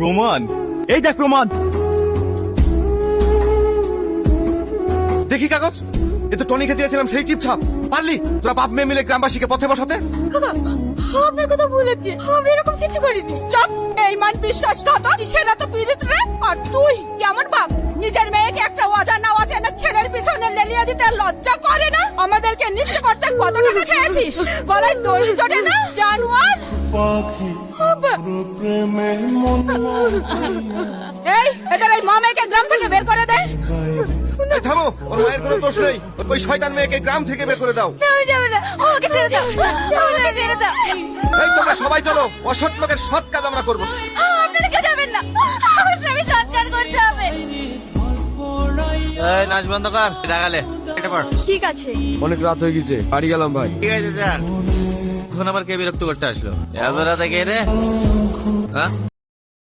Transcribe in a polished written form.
প্রমাণ? এই দেখ প্রমাণ। দেখি কাগজ, এ তো টনিকে দিয়েছিলাম সেই টিপ ছাপ। পারলি তোরা বাপ মেয়ে মিলে গ্রামবাসীকে পথে বসাতে? আপনার কথা বলেছি, আমি এরকম কিছু করিনি। চপ, এই মান বিশ্বাসঘাতক সেটা তো পীড়িত রে। আর তুই কেমন বাপ, নিজের মেয়েকে একটা অজানা ছেলের পিছনে লেলিয়ে দিতে লজ্জা করে না? আমাদেরকে নিঃস্ব করতে কত টাকা খেয়েছিস? বলাই দড়ি জোটে না জানোয়ার। এই এদের এই মামাকে গ্রাম থেকে বের করে দে। এই থামো, ওর মায়ের কোনো দোষ নেই। ওই শয়তান মেয়েকে গ্রাম থেকে বের করে দাও। যাবে না, ওকে ছেড়ে দাও, ওকে ছেড়ে দাও। এই তোমরা সবাই চলো, অসৎ লোকের সৎ কাজ আমরা করবো। আপনারা কেউ যাবেন না, আমার স্বামী সৎকার করতে হবে। এই নাচ বন্ধ কর, ডাকালে এটা পড়। ঠিক আছে, অনেক রাত হয়ে গেছে, বাড়ি গেলাম ভাই। ঠিক আছে স্যার। এখন আবার কে বিরক্ত করতে আসলো? এত রাতে কে রে? হ্যাঁ